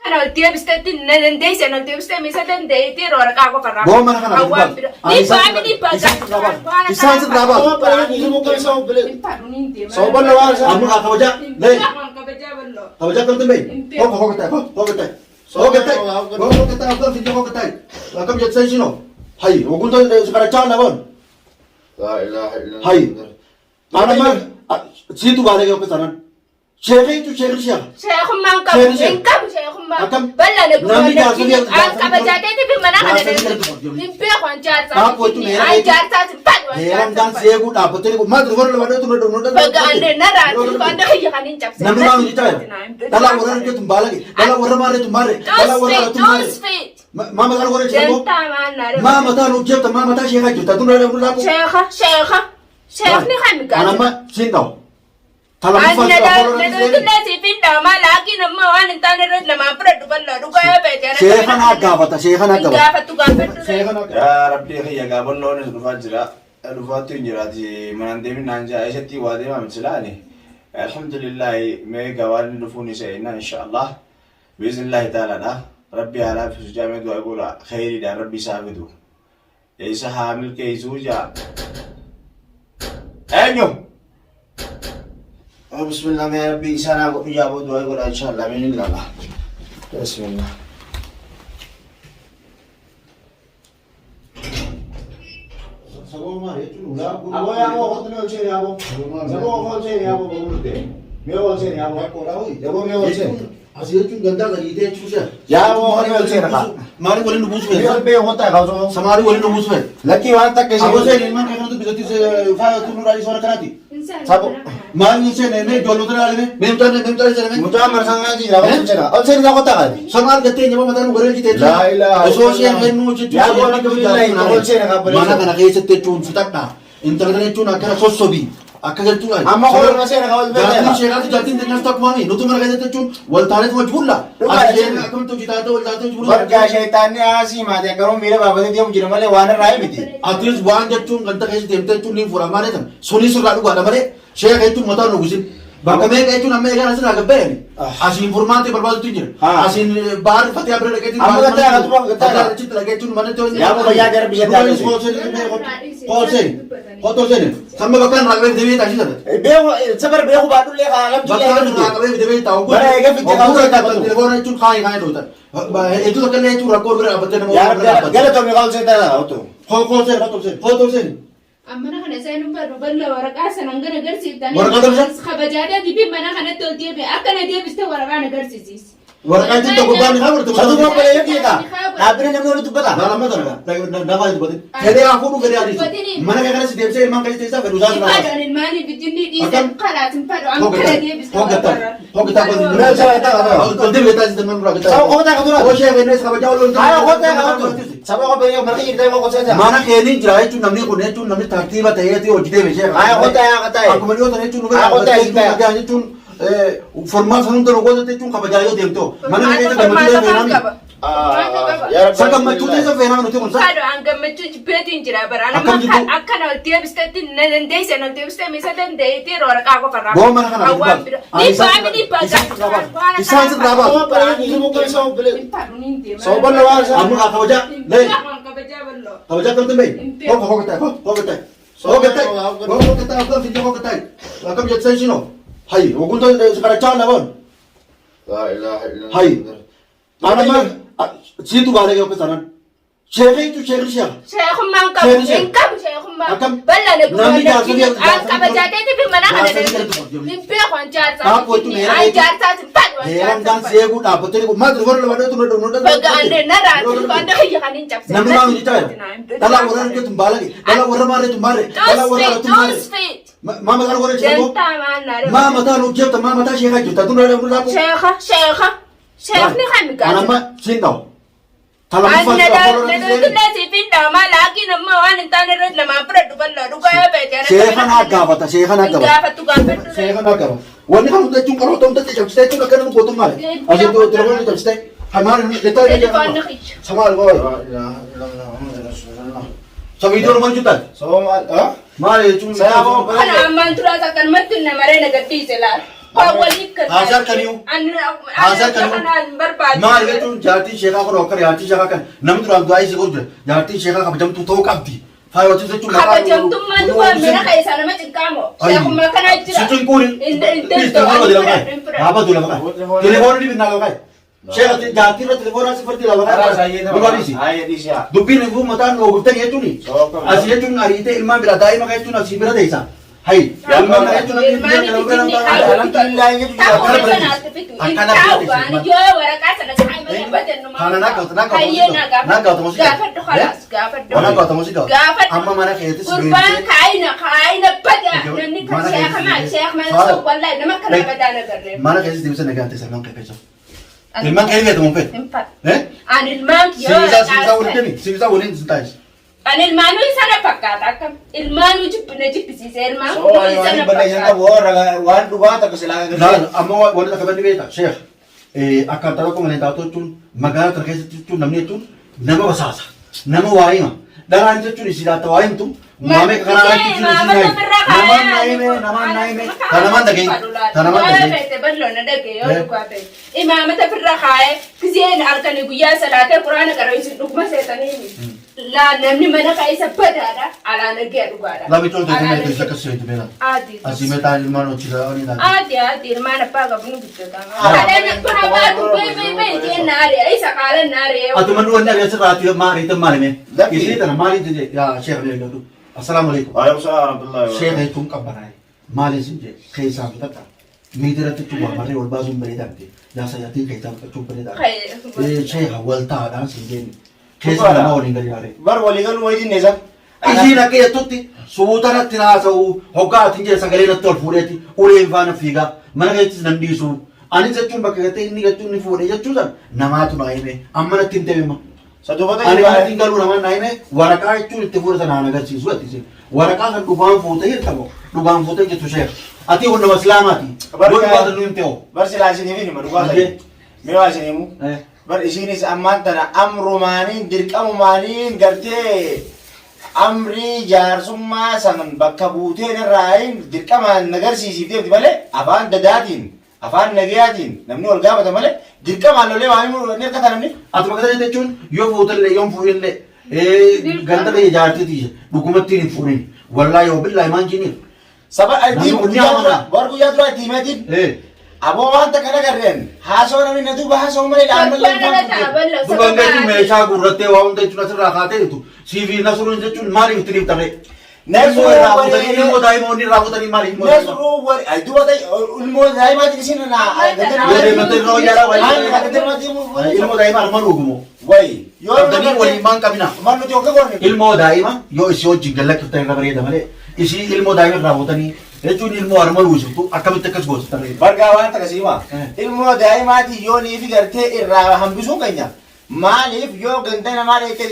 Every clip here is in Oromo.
أنا قلت يا بستة ندنديس أنا قلت بستة ميسة نديتي رورا كاكو كرام. Bawa mana kana? Awam biro. Ni pami ni pa. Isa sa trabaho. Bawa pala ni mo kayo sa bilit. Ni Sa ban lawan sa. Amo ka kawaja. Lay. Kawaja kan tumay. Ho katay. Ho katay. Ho katay. Ho katay. Ho video ho katay. Akam jet sai sino. Hay, ogun to sa karacha na bon. La ilaha illallah. Hay. Ana ma situ bare ko sanan. Shekhi tu shekhi siya. Sheikh man kam. Inkam Sheikh man. Balla ne ko. An kabajate ti bi mana kana ne. Limpe ko an jar sa. An jar sa pat. Heran dan segu da patene ko madru wala wala tu no. Baga ande na ra ti ko ande ya kanin chap. Namu ma ni chaya. Dala wala ke tum balagi. Dala wala mare tum mare. Dala wala tum mare. Mama kar wala chego. Mama ta no jeta mama ta shekha jeta tu no la ko. Sheikh ni kham ka. Ana ma sinto. Tala An na si pinda ma lagi na ma an tane ro na ma pra du balla du ka be jana. Shekha na gabata, shekha na gabata. Gafa tu gafa tu. Shekha na Ya Rabbi ya gaban lawan su fa jira. Rufa tun jira ji manan demin nanja aisha ti wade ma mutila ne. Alhamdulillah me gawan nufuni sai inna insha Allah. Bismillah ta'ala da. Rabbi ala fi jami do agula khairi da Rabbi sabidu. Isa hamil ke zuja. Enyo. Bismillah ya Rabbi sana ko ijabo do agula insha Allah min Allah. Bismillah. Sabo mare tu no la ko. Abo ya mo hotel no che abo. Sabo ko che abo bolute. Meo che abo ko la hoy. Sabo meo che. Asir tu ganda gari de chusa. Ya wo hori mo che na. Mari wale no buswe. Meo be hota है गाँव Samari wale no buswe. Lucky वहाँ तक कैसे Abo se ilman ka tu bizati se fa tu no rali sora karati. सब Mari se ne jolo tra ale me. Memta se ne. मुझे मर संगा जी राव से ना और से ना होता है Samar gate nyama mata no gore jite. La ilaha So se ne no jite. Ya wo na kami lai no che na ka Mana kana ke se te chun sutakna. Internet chun akara sosobi. Akara tu ai. amma ko na se na ka बोल Gati shega tu jatin de nastak mami. No tu mara gate te chun wal tare tu majbulla. Ashe akam tu jita to wal tare tu पर क्या शैतान ने आसी माते करो मेरे बाबा ने दिया मुझे मले वानर राय भी थी Atleast wan jechun ganta kaisi temte chun ni fura mare tam. Soni sur lalu gada mare. Shega itu mata no gusin. Baka me kai chun amme gara sira gabe ni. Asin informati berbal tu jir. Asin bar fatih abre lagi tu. Amma gata ya tu gata Cit lagi chun mana tu. Ya wo भैया जरा बिया डाल से Kau tu sen. Sampai bahkan rakyat dewi tak sih बे सबर बे को बाटू ले का आलम जी Bahkan rakyat dewi tahu. Bara ega fitte kau tu tak tu. Telepon chun khai tu. Itu tak kena chun rakor ber apa tu. यार गलत हो मेरा से था हो तो Kau sen. Amma na kana sai numpa ruballa waraka sananga nagar sitani. Waraka tu? Khabajada di bi mana kana tolti bi akana dia biste waraka nagar sisis. Warga itu tak berban ni kamu tu. सदु को पहले ये किया था आपने ने मोर तू पता Dalam mana tu? Nama itu betul. Jadi aku tu kerja di situ. Mana kerja di situ? Emang kerja di situ. Berusaha Di berapa? padu anin mani bitini di Akan? kalat padu am Kau kana dia kata. biste Kau kata. Kau kata apa? Benar saya kata apa? Kau dia kata situ memang kata. सब होता है Oh saya ini sekarang jauh lebih. आया होता है तो सब को पहले मर के इधर को से Mana kerja ni jerai tu namni ko ne tu namni tertiba tahiya tu ojde beche. आया होता है कहता है Aku melihat tu ne tu Ah, hotel tu kita. kerja tu formal sangat tu logo tu tu kabar jauh dia tu. Mana kerja tu kabar jauh dia यार Sakam macam tu tu fena mana tu kan? padu an gamatu betin jira barana Akan gitu. akana dia biste ندنديس أنا قلت بس ميسة نديتي رورا كاكو كرام. Bawa mana kana? Awam biro. Ni pami ni pa. Isa sa trabaho. bawa pala ni mo kayo sa bilit Ni sa ban lawan sa Amo ka kawaja. Lay. Kawaja kan tumay. Ho katay. Ho katay. Ho katay. Ako video ho katay. Akam jet sai sino. Hay, ogun to sa karacha na bon. La ilaha illallah Hay. Ana ma situ bare ko sanan. Shekhi tu shekhi siya. Sheikh man kam. Inkam Sheikh man. Akam? Balla ne ko. Nami jar sa dia. An kabajate ti bi mana kana ne. Limpe ko an jar sa. An jar sa pat. Heran dan segu da patene ko madru wala wala tu no. Baga ande na ra ti ko ande ya kanin chap. Namu ma ni chaya. Dala wala ke tum balagi. Dala wala mare tum mare. Dala wala tum mare. Mama kar wala chego. Mama ta no jeta mama ta shekha jeta tu no la ko. Sheikh ni kham ka. Ana ma sinto. Tala An mo na fa. na si pinda ma lagi na ma an tane ro na ma pra du balla du ka be jana. Shekha na gabata. Shekha na gabata. Gafa tu gafa tu. Shekha na gabata. Wani kamu tu karo tu tu tu stay tu nak kena potong mare. Asyik tu telepon tu stay. Hamar letak dia. Telefon nak ich. Samar boy. La ilaha illallah Muhammad Rasulullah Sa video naman juta. so mal Mare tu. saya mau Ana man tura sa kan matin na mare na gatti sela. Haasar kaniu. Haasar kaniu. Maal jechuun jaartii sheekaa kun hokkar jaartii sheekaa kan namni duraan du'aa isii godhu jaartii sheekaa kabajamtuu ta'uu qabdi. Faayoti jechuun kabajamtummaan du'a mira keessaa nama cinqaamo. Sheekuma kana jira. Situ kuuri. Haaba dula bakai. Telefoon ni binaa bakai. Sheekha jaartii irra telefoon asii fardi lama bakai. Dubarisi. Dubbiin ifuu mataan oogurtan jechuuni. Asii jechuun ariitee ilmaan bira daa'ima kan jechuun asii bira teessa. Hai, yang mana itu nanti dia kalau bilang alhamdulillah itu juga akan karena nak kau temu sih, mana kau temu sih kau, amma mana kayak itu sih, mana kayak itu bisa negatif sama kayak besok, ilman kayak gitu mungkin, sisa unin sentais. An ilmaanu sana fakkaata akkam ilmaanu jibbina jibbisiise ilmaanu sana fakkaata waan dhugaa takka silaa agarsiisa amma wanti akka banni beekta sheekh akkaataa tokko malee taatoo jechuun magaalaa kana keessatti jechuun namni jechuun nama basaasa nama waa hima dharaan jechuun isii laata waa himtu maamee kanaa jechuun namaan naayime tanamaan dhageenye imaamata firra kaa'ee giseen halkanii guyyaa salaatee quraana qara'isiin dhuguma seetanii la namni mana kaisa badada ala nagee dhugaadha lami tolte tene te saka seetu mena asi meta ilmano chira oni na adi ilmana paga bunu bitata ala kuna ba tu be je nare ai sakala nare atu manu wonna resa raati mari te mari me isi tana mari te ya sheikh le gadu assalamu alaikum wa alaikum assalam warahmatullahi sheikh tum kabarai mali sinje kaisa bitata midira tu tuwa mari wal bazum beredante ya sayati kaita tu beredante sheikh walta dan sinje Kesa nama orang gari hari. Bar wali kan wajib neza. Isi nak ya tuti. Subutan at tinasau. Hoga tinggal sagale na tol fureti. Ule infana figa. Mana kaya tis nandi su. Ani jatuh bakal ini jatuh ni fure jatuh san. Nama tu naik me. Amma na tinte me ma. Satu bata. Ani kan tinggal lu nama naik me. Waraka itu te fure san anak kecil suat isi. Waraka kan dugaan foto ya kamu. Dugaan foto jatuh share. Ati orang nama selamati. Dua bata lu inteo. Bar silasi ni ni maduga saja. Mewah sini mu. Bar isinis amman tana amru manin dirqamu manin gartee amri jaarsummaa sanan bakka buuteen irraayin dirqamaan nagarsiisifteef malee afaan dadaatiin afaan nagayaatiin namni ol gaafata malee dirqamaan lolee waan himu ni hirkata namni. Ati bakka sana jechuun yoo fuutallee yoo fuudhillee ganda ta'e jaartiiti dhugumatti hin fuudhin wallaa yoo billaa himaan jiniif. Saba guyyaa dura diimeetiin. Abo wanta kana garren haasoo namni na duuba haasoo malee dhaabban laafaan duuban gadi meeshaa gurrattee waa hunda jechuun asirraa kaatee jirtu siifi nasuruun jechuun maaliif itti dhiibtame ilmoo daa'imoonni irraa butanii maaliif duuba ilmoo daa'imaatiin isin ilmoo daa'ima armaan dhugumo yoo waliin maan qabina ilmoo daa'ima yoo isii wajjin gallakkiftan irra bareeda malee isii ilmoo daa'ima irraa butanii jechuun ilmoo armaan dhugumo akkamitti akkas goota tarree bargaa waan takkasiima ilmoo daa'imaati yoo niifi gartee irraa hambisuun keenya maaliif yoo ganda namaa dheettee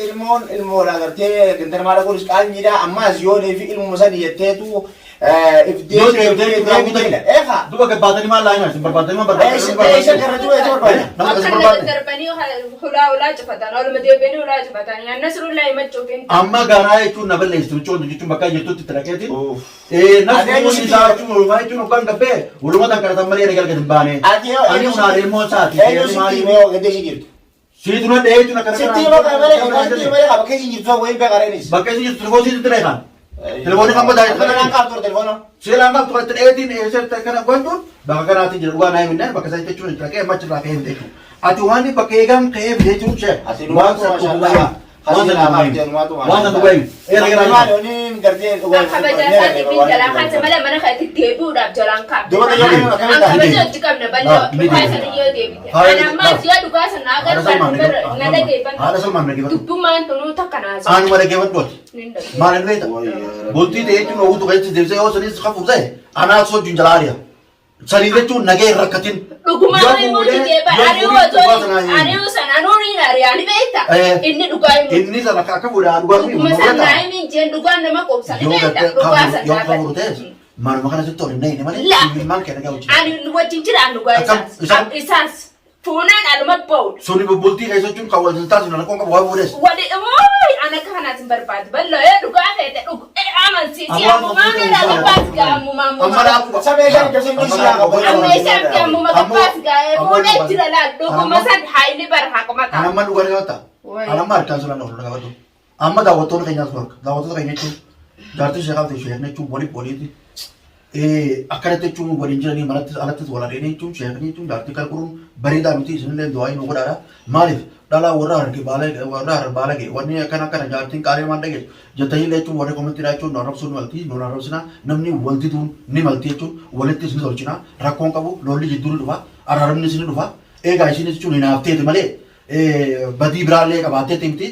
ilmoodha gartee ganda namaa dhaquunis qaalmiidha ammas yoo niifi ilmoo sani jetteetu duba gabbaatanii maal laa himaa barbaadanii maal amma garaa jechuun na balleessitu jechuun bakka jirtutti itti dhaqeeti nasuun isaa jechuun walumaa jechuun hoggaan gabbee walumaa tan kadhatan malee galgad hin baane ani unaale ilmoo isaati siitu na dhahee jechuun akkana bakka isin jirtu wayin beekareenis bakka isin jirtu telefoon siitu xireekan telefoonni kan badaa seelaan qaabtu telefoona seelaan qaabtu kan dheetiin eessatti kana gwanduun bakka kanaatiin jira dhugaa naa himinnaan bakka isaa jechuun dhaqee machirraa ka'ee bite jechuun ati waan bakka eegaan ka'ee bite jechuun shee waan tokko bu'aa waan dhugaa himi eera garaa maaliyooniin gartee dhugaa kabajaasaati fi jalaa kaasa malee mana kanatti deebi'uudhaaf jalaan kaa'u. Kabajaachi qabna bal'oo dhugaa sana yoo deebite. Ani ammaas yoo dhugaa sana agarru kan na dhageeffatu. Dubbummaan tunuu takka naasa. Anuma dhageeffadhu. Maal hin beekta? Bultii ta'ee jechuun hawwatu keessatti deebisee yoo sanis qabu ta'e anaa sochuun jalaa ari'a. Sanii jechuun nagee hin rakkatin. Dhugumaan himuuti deeba ari'uu sana nuuriin ari'aa ni beekta. Inni dhugaa himuuti. Inni sana akka fuudhaa dhugaa himuuti. Dhuguma sana himin jeen dhugaan nama qoobsa ni beekta. Dhugaa sana yoo qaburu ta'es maaluma kana sitti ol hin dhayine malee ilmaan kee dhagaa hojii. Ani wajjin jiraan dhugaa isaas. Fuunaan aluma ba'u. Suni bultii keessa jechuun kan wal taasisu na qoon qabu waa fuudhes. Ana akka kanaas hin barbaadu bal'oo dhugaa ta'e amansi siyamu mana la kapas ga mu mamu Sabe kan kasi ni siya ka ba? amma isam ga mu magapas ga fode tira la do ko masad haili bar ha ko mata anamma duga gata anamma arkan sura no daga to amma da wato kanya sura da wato kanya chu darti shega te shega ne chu boli ti akarate chu boli jira ni marat alat wala ne chu shega ni chu darti kal kurun bari da miti sun le doai no godara malif dala wara ke balage wani kana kana darti kare mandage jatai le chu wara komati ra chu norab sun walti norab suna namni walti tu ni malti chu walti sun solchina rakon kabu lolli jiduru duwa araram ni sinu duwa ga isini chu ni nafte de male badi brale ka baate timti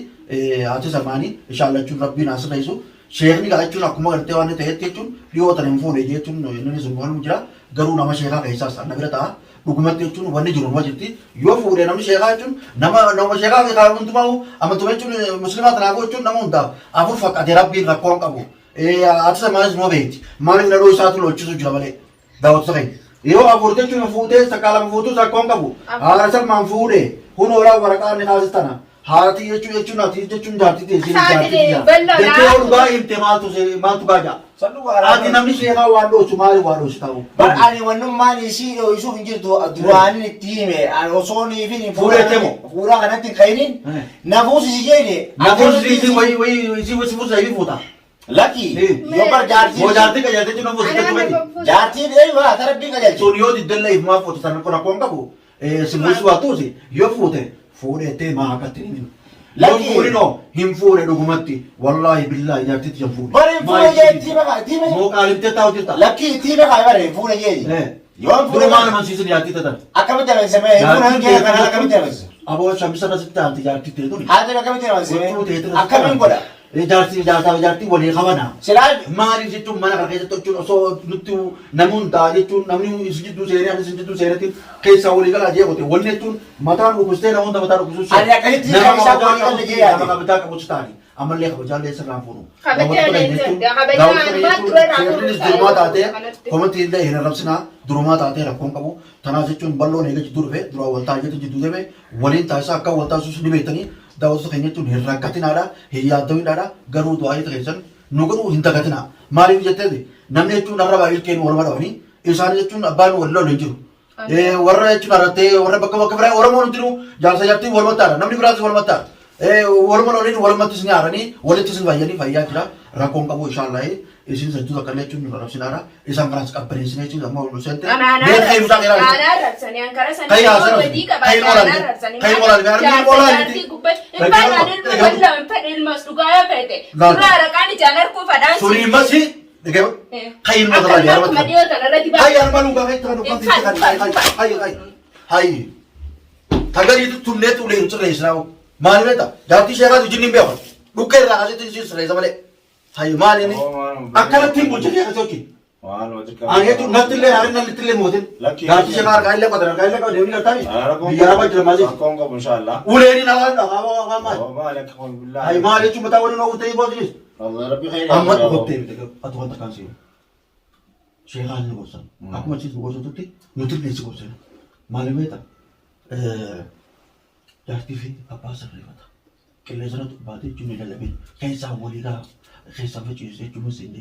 ate samani inshallah chu rabbi nasr raisu Sheikh ने कहा चुन अकुमा करते वाले तहत के चुन लियो तने फोन है चुन इन्होंने सुनवान मुजरा गरु नाम शेखा कैसा नगरता हुकूमत के चुन वन्नी जुर्मा जितती यो फूरे नाम शेखा चुन नाम शेखा के कारण तुमाऊ अम तुम्हें चुन मुस्लिमात नागो चुन नाम उंदा आपु फक अधेरा बीर रखों काबू आज से मानस नो बेच मानस नरो साथ लो चुन जुला वाले दावत सके यो अपुरते चुन फूटे सकाला फूटू रखों काबू आर सब मान फूरे हुनोरा वरकार निकालस्ताना हाथी ये चुन नाती ये चुन जाती थी देखते और उगा इम्तिहान तो से मान तो गाजा आदि नमनी शेखा वालो वालो स्ताऊ bar ani wannan mani shi do isu injir to adurani time an osoni fini fure temo fura kana tin khairin nafusi sijene nafusi si wai si fusa yi futa laki yo bar jarti wo jarti ka jarti chuna fusi ka tumai jarti de wa tarabbi ka jalti so yo di dalla ifma futa tan ko na konga bu si musu atusi yo fute fure te ma ka tin laki fure no him fure dugumatti wallahi billahi jarti ti fure bari fure ye time mo kalim te taw tirta laki time ka bare fure ye yo fure ma man sisi jarti ta akamita ben seme fure ke kana akamita ben abo shamisa na sitta anti jarti te to hada akamita ben seme akamin goda jaartii walii qabana. Silaal maaliif jechuun mana kana keessatti jechuun osoo nutti namuun ta'a jechuun namni isin jidduu seenee ani isin jidduu seenetti keessaa walii galaa jee qote walii jechuun mataan dhukkustee namoota mataa dhukkisuu ani akkasitti isaa walii galee jee yaade. Nama bitaa qabuutu ta'ani ammallee kabajaallee sirraan fuunu. Durumaa taatee komantii illee hin arrabsinaa durumaa taatee rakkoon qabu tanaaf jechuun balloon eega jidduu dhufe dura waltaa jechuun jidduu deeme waliin taasisaa akka waltaa suus ni beektanii daawwatu keenya jechuun hin rakkatinaadha hin yaaddawinaadha garuu du'aa isa keessan nu garuu hin dagatinaa maaliif jetteeti namni jechuun arraba ilkeen waluma dhawanii isaan jechuun abbaan wal lolu hin jiru. Warra jechuun arrattee warra bakka bakka biraa Oromoon hundinuu jaarsa jaartii walumatti namni biraas walumatti waluma loliin walumatti isin yaaranii walitti isin fayyanii fayyaa jira rakkoon qabu inshaallah isin sajjuu akka jechuun nu rabsinaadha isaan kanaas qabbaneessinee jechuun amma wal sente beekee musaa dheeraa Maalireta jaartii sheekaa wajjin beekan dhukkee irraa asitti sirreessa malee hayyu maaliini akkanatti bulchitee akka sochi ani jechuun natti illee haari natti illee mootin jaartii sheekaa harkaa illee qotan harkaa illee qabu deemni galtaami biyya rabaa jira maali uleeni nagaan dhagaa maali hayyu maali jechuun mataa waliin oofuu ta'ee bootinis amma dhukkee atu wanta kan seenu sheekaa inni gorsan akkuma chiis gorsatutti nuti illee si gorsan maali beeta jaartii fi abbaa sirreeffata. Qilleensa baatee jechuun ni lallabee keessaa walii gaa keessaa faciisee jechuun seenne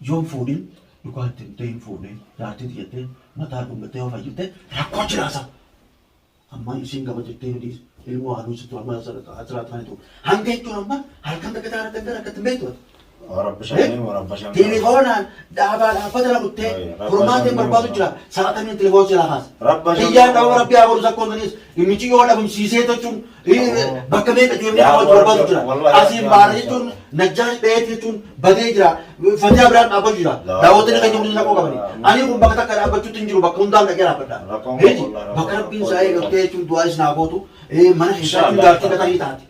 yoon fuudhin dhugaa ittiin ta'in fuudhee jaartii jettee mataa dhungattee yoo fayyadde rakkoo jiraasa. Amma isiin gaba jettee nuti ilmoo halluu sittu amma asirratti kan jiru. Hanga jechuun amma halkan takka taara dandara akka ittiin beektu. Telefoonaan dhaabaa dhaabbata laguttee furmaatiin barbaadu jira sa'aatamii telefoon silaa kaasa. Biyyaan dhaabuu rabbii haa godhu sakkoon tanis dhimmichi yoo dhabamsiisee jechuun bakka meeqa deemnee dhaabatu barbaadu jira. Asiin baana jechuun najjaan dheetii jechuun badee jira fatiyaa biraan dhaabbatu jira. Daawwatanii kan jiru sakoo qabani. Ani kun bakka takka dhaabbachuutti hin jiru bakka hundaan dhaqee dhaabbadha. Bakka rabbiin isaa eegattee jechuun du'aa isin haa gootu mana keessatti jaartii gatanii taati.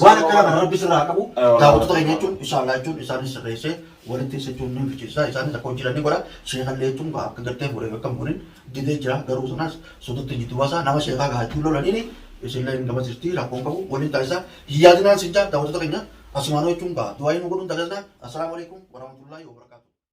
Waan akkana kan rabbi sirraa qabu daawwattoota keenya jechuun inshallah jechuun isaanis sirreessee walitti jechuun ni fichiisa isaanis akka hojii ni godha sheekallee jechuun akka gartee fuudhee bakka muuniin didee jira garuu sanas sotutti jitu baasaa nama sheekaa gaachuu lolaniini isinlee hin gamasisti rakkoon qabu waliin taasisaa hiyyaadinaan sinjaa daawwattoota keenya asumaanoo jechuun du'aa hin godhuun tagasnaa assalaamu alaikum warahmatullahi wabarakatuh.